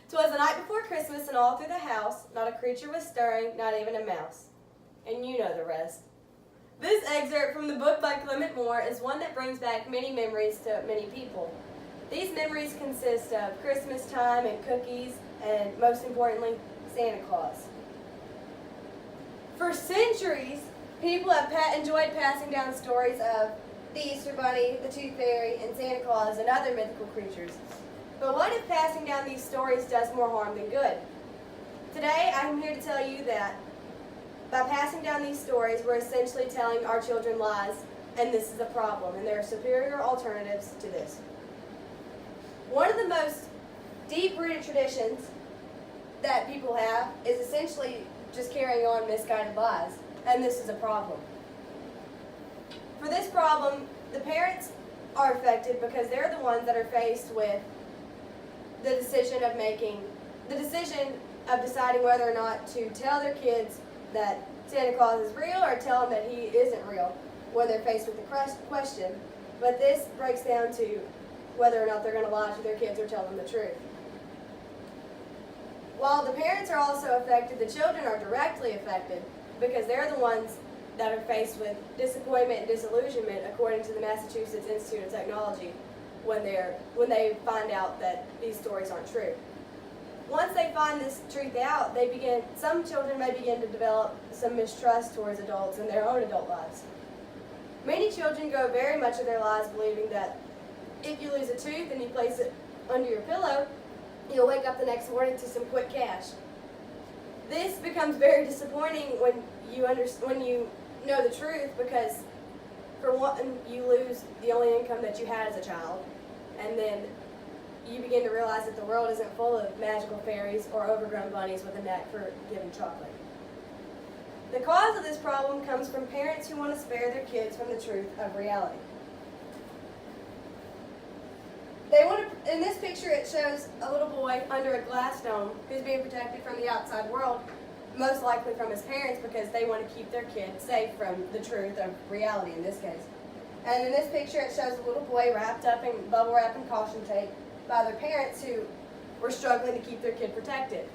'Twas the night before Christmas, and all through the house, not a creature was stirring, not even a mouse. And you know the rest. This excerpt from the book by Clement Moore is one that brings back many memories to many people. These memories consist of Christmas time and cookies, and most importantly, Santa Claus. For centuries, people have enjoyed passing down stories of the Easter Bunny, the Tooth Fairy, and Santa Claus, and other mythical creatures. But what if passing down these stories does more harm than good? Today, I'm here to tell you that by passing down these stories, we're essentially telling our children lies, and this is a problem, and there are superior alternatives to this. One of the most deep-rooted traditions that people have is essentially just carrying on misguided lies, and this is a problem. For this problem, the parents are affected because they're the ones that are faced with the decision of deciding whether or not to tell their kids that Santa Claus is real or tell them that he isn't real when they're faced with the question. But this breaks down to whether or not they're going to lie to their kids or tell them the truth. While the parents are also affected, the children are directly affected because they're the ones that are faced with disappointment and disillusionment, according to the Massachusetts Institute of Technology, when they find out that these stories aren't true. Once they find this truth out, some children may begin to develop some mistrust towards adults in their own adult lives. Many children go very much of their lives believing that if you lose a tooth and you place it under your pillow, you'll wake up the next morning to some quick cash. This becomes very disappointing when you know the truth, because for one, you lose the only income that you had as a child, and then you begin to realize that the world isn't full of magical fairies or overgrown bunnies with a knack for giving chocolate. The cause of this problem comes from parents who want to spare their kids from the truth of reality. In this picture, it shows a little boy under a glass dome who's being protected from the outside world, most likely from his parents, because they want to keep their kid safe from the truth of reality in this case. And in this picture, it shows a little boy wrapped up in bubble wrap and caution tape by their parents who were struggling to keep their kid protected.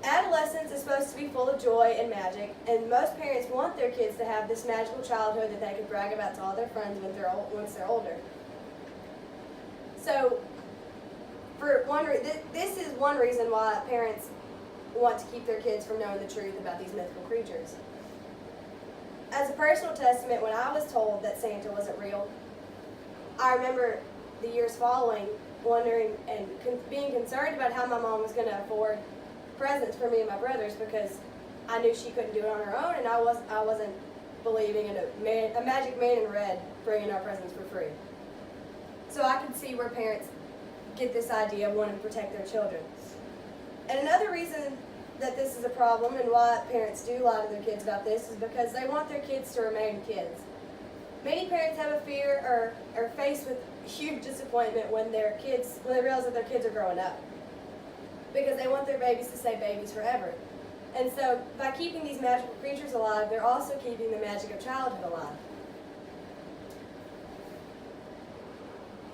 Adolescence is supposed to be full of joy and magic, and most parents want their kids to have this magical childhood that they can brag about to all their friends once they're older. So, this is one reason why parents want to keep their kids from knowing the truth about these mythical creatures. As a personal testament, when I was told that Santa wasn't real, I remember the years following wondering and being concerned about how my mom was going to afford presents for me and my brothers, because I knew she couldn't do it on her own, and I wasn't believing in a magic man in red bringing our presents for free. So I can see where parents get this idea of wanting to protect their children. And another reason that this is a problem and why parents do lie to their kids about this is because they want their kids to remain kids. Many parents have a fear or are faced with huge disappointment when they realize that their kids are growing up, because they want their babies to stay babies forever. And so by keeping these magical creatures alive, they're also keeping the magic of childhood alive.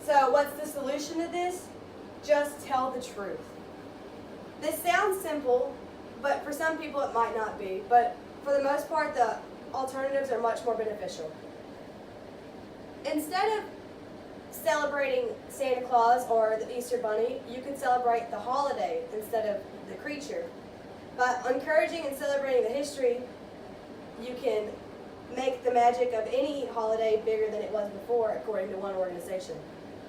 So what's the solution to this? Just tell the truth. This sounds simple, but for some people it might not be. But for the most part, the alternatives are much more beneficial. Instead of celebrating Santa Claus or the Easter Bunny, you can celebrate the holiday instead of the creature. By encouraging and celebrating the history, you can make the magic of any holiday bigger than it was before, according to one organization.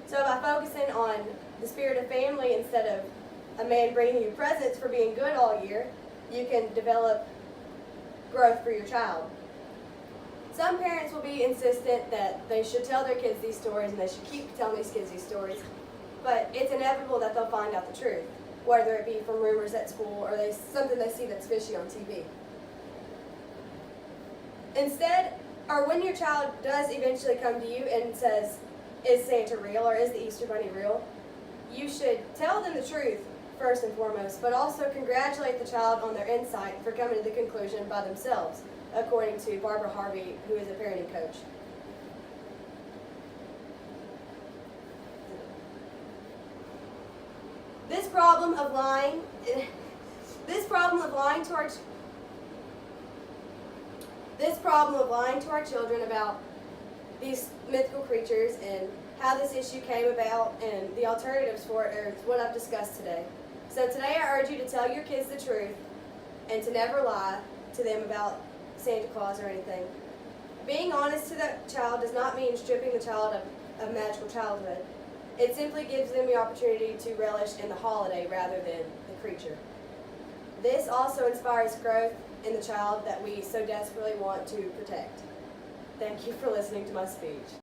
So by focusing on the spirit of family instead of a man bringing you presents for being good all year, you can develop growth for your child. Some parents will be insistent that they should tell their kids these stories and they should keep telling these kids these stories, but it's inevitable that they'll find out the truth, whether it be from rumors at school or something they see that's fishy on TV. Instead, or when your child does eventually come to you and says, "Is Santa real?" or "Is the Easter Bunny real?" you should tell them the truth first and foremost, but also congratulate the child on their insight for coming to the conclusion by themselves, according to Barbara Harvey, who is a parenting coach. problem of lying to our children about these mythical creatures and how this issue came about and the alternatives for it are what I've discussed today. So today I urge you to tell your kids the truth and to never lie to them about Santa Claus or anything. Being honest to the child does not mean stripping the child of magical childhood. It simply gives them the opportunity to relish in the holiday rather than the creature. This also inspires growth in the child that we so desperately want to protect. Thank you for listening to my speech.